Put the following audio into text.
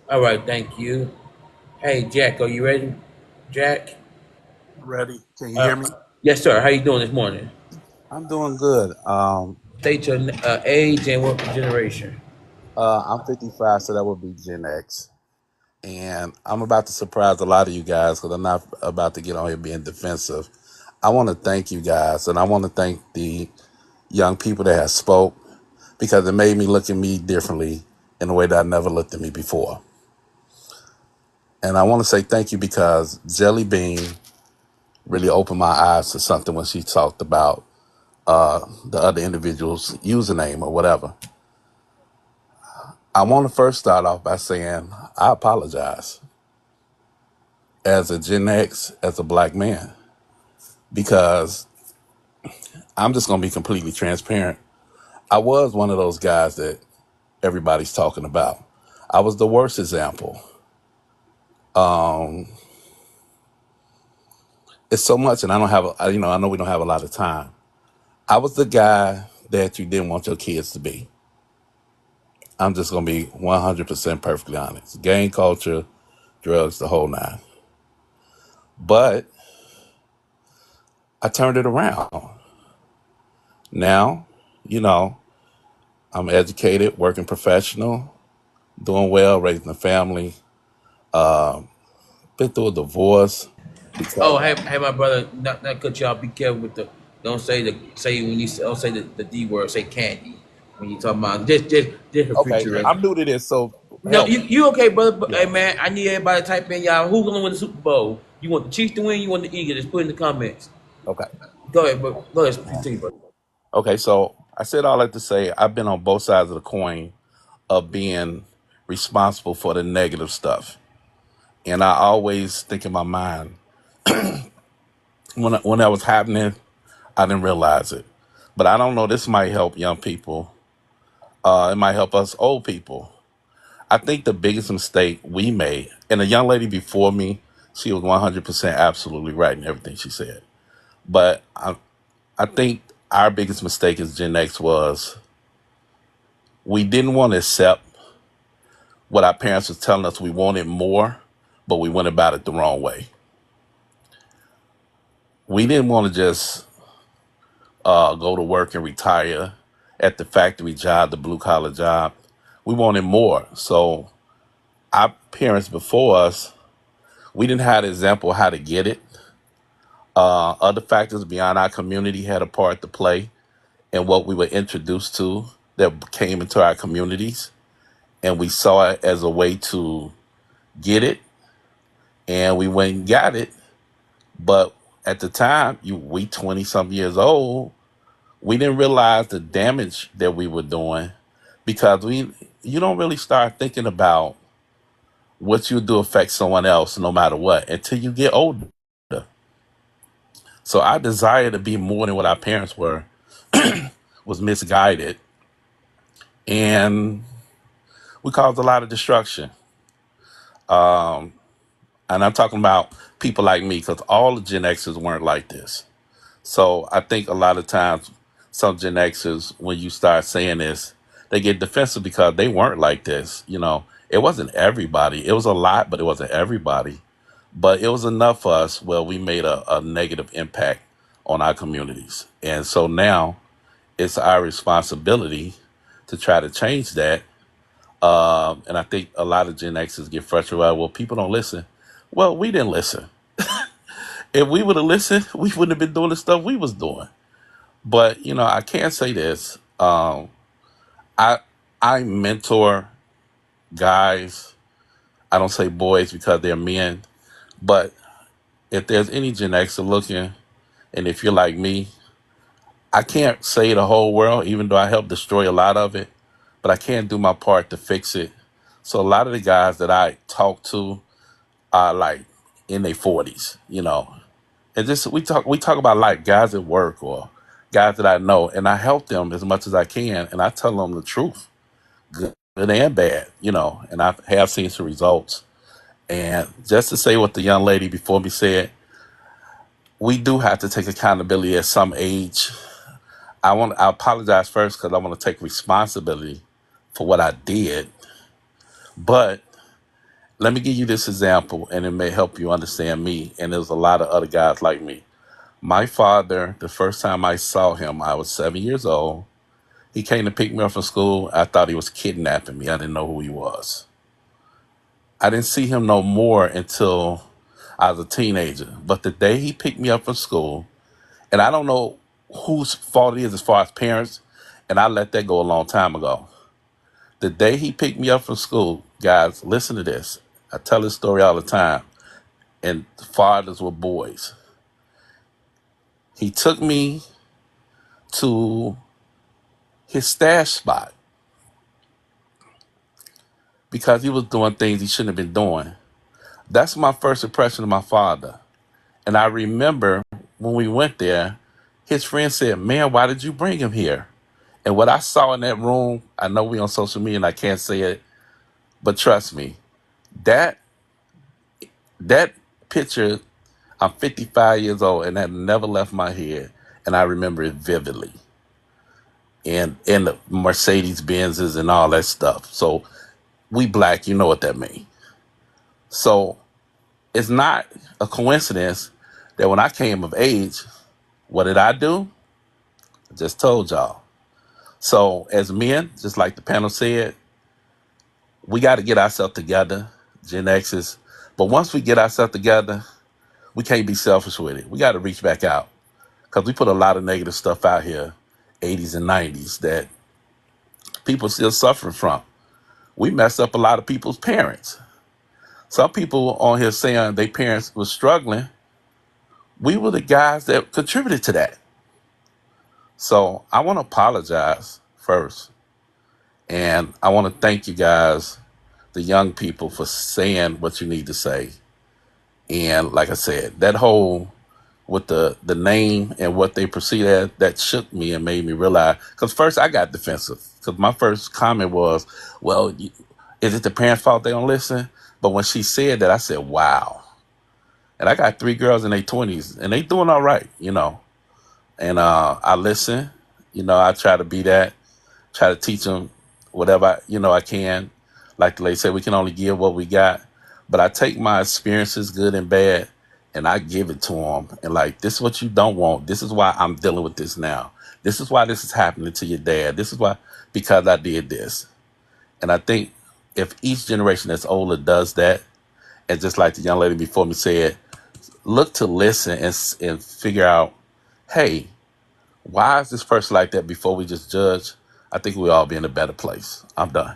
All right, thank you. Hey, Jack, are you ready? Jack? Ready? Can you Uh, hear me? yes, sir. How you doing this morning? I'm doing good. State your age and what generation. I'm 55, so that would be Gen X. And I'm about to surprise a lot of you guys because I'm not about to get on here being defensive. I want to thank you guys, and I want to thank the young people that have spoke because it made me look at me differently in a way that I never looked at me before. And I want to say thank you because Jelly Bean really opened my eyes to something when she talked about the other individual's username or whatever. I want to first start off by saying I apologize as a Gen X, as a black man, because I'm just going to be completely transparent. I was one of those guys that everybody's talking about. I was the worst example. It's so much, and I don't have, I know we don't have a lot of time. I was the guy that you didn't want your kids to be. I'm just going to be 100% perfectly honest. Gang culture, drugs, the whole nine. But I turned it around. Now, you know, I'm educated, working professional, doing well, raising a family. Been through a divorce Oh, because hey, my brother. Not cut you off. Be careful with the. Don't say the say when you say, don't say the D word. Say candy when you talk about just for okay, future. I'm new to this, so No, help you, me. you okay, brother? But, hey, Yeah. man, I need everybody to type in y'all. Who's gonna win the Super Bowl? You want the Chiefs to win? You want the Eagles? Just put in the comments. Okay. Go ahead, bro. Go ahead. Continue, brother. Okay. So I said all that to say I've been on both sides of the coin of being responsible for the negative stuff, and I always think in my mind when that was happening, I didn't realize it, but I don't know. This might help young people. It might help us old people. I think the biggest mistake we made, and the young lady before me, she was 100% absolutely right in everything she said. But I think our biggest mistake as Gen X was we didn't want to accept what our parents was telling us we wanted more, but we went about it the wrong way. We didn't want to just go to work and retire at the factory job, the blue collar job. We wanted more. So our parents before us, we didn't have the example of how to get it. Other factors beyond our community had a part to play in what we were introduced to that came into our communities. And we saw it as a way to get it, and we went and got it. But at the time, we 20 some years old, we didn't realize the damage that we were doing because we you don't really start thinking about what you do affect someone else no matter what until you get older. So our desire to be more than what our parents were was misguided, and we caused a lot of destruction. And I'm talking about people like me because all the Gen Xers weren't like this. So I think a lot of times some Gen Xers, when you start saying this, they get defensive because they weren't like this. It wasn't everybody. It was a lot, but it wasn't everybody. But it was enough for us where we made a negative impact on our communities. And so now it's our responsibility to try to change that. And I think a lot of Gen Xers get frustrated. Well, people don't listen. Well, we didn't listen. If we would have listened, we wouldn't have been doing the stuff we was doing. But I can't say this. I I mentor guys. I don't say boys because they're men. But if there's any Gen Xer looking, and if you're like me, I can't say the whole world, even though I helped destroy a lot of it. But I can do my part to fix it. So a lot of the guys that I talk to are like in their 40s, and just we talk about like guys at work or guys that I know, and I help them as much as I can, and I tell them the truth, good and bad, and I have seen some results. And just to say what the young lady before me said, we do have to take accountability at some age. I apologize first because I want to take responsibility for what I did, but Let me give you this example, and it may help you understand me. And there's a lot of other guys like me. My father, the first time I saw him, I was 7 years old. He came to pick me up from school. I thought he was kidnapping me. I didn't know who he was. I didn't see him no more until I was a teenager. But the day he picked me up from school, and I don't know whose fault it is as far as parents, and I let that go a long time ago. The day he picked me up from school, guys, listen to this. I tell this story all the time, and fathers were boys. He took me to his stash spot because he was doing things he shouldn't have been doing. That's my first impression of my father. And I remember when we went there, his friend said, "Man, why did you bring him here?" And what I saw in that room, I know we on social media and I can't say it, but trust me, that that picture, I'm 55 years old and that never left my head. And I remember it vividly. And the Mercedes Benzes and all that stuff. So we black, you know what that means. So it's not a coincidence that when I came of age, what did I do? I just told y'all. So as men, just like the panel said, we got to get ourselves together, Gen X's. But once we get ourselves together, we can't be selfish with it. We got to reach back out because we put a lot of negative stuff out here, 80s and 90s, that people still suffering from. We messed up a lot of people's parents. Some people on here saying their parents were struggling. We were the guys that contributed to that. So I want to apologize first. And I want to thank you guys, the young people, for saying what you need to say. And like I said, that whole with the name and what they perceive as, that shook me and made me realize. Because first I got defensive. Because my first comment was, well, is it the parents' fault they don't listen? But when she said that, I said, wow. And I got 3 girls in their 20s, and they doing all right, you know. And I listen. You know, I try to be that. Try to teach them whatever, I can. Like the lady said, we can only give what we got. But I take my experiences, good and bad, and I give it to them. And like, this is what you don't want. This is why I'm dealing with this now. This is why this is happening to your dad. This is why, because I did this. And I think if each generation that's older does that, and just like the young lady before me said, look to listen and figure out, hey, why is this person like that before we just judge? I think we'll all be in a better place. I'm done.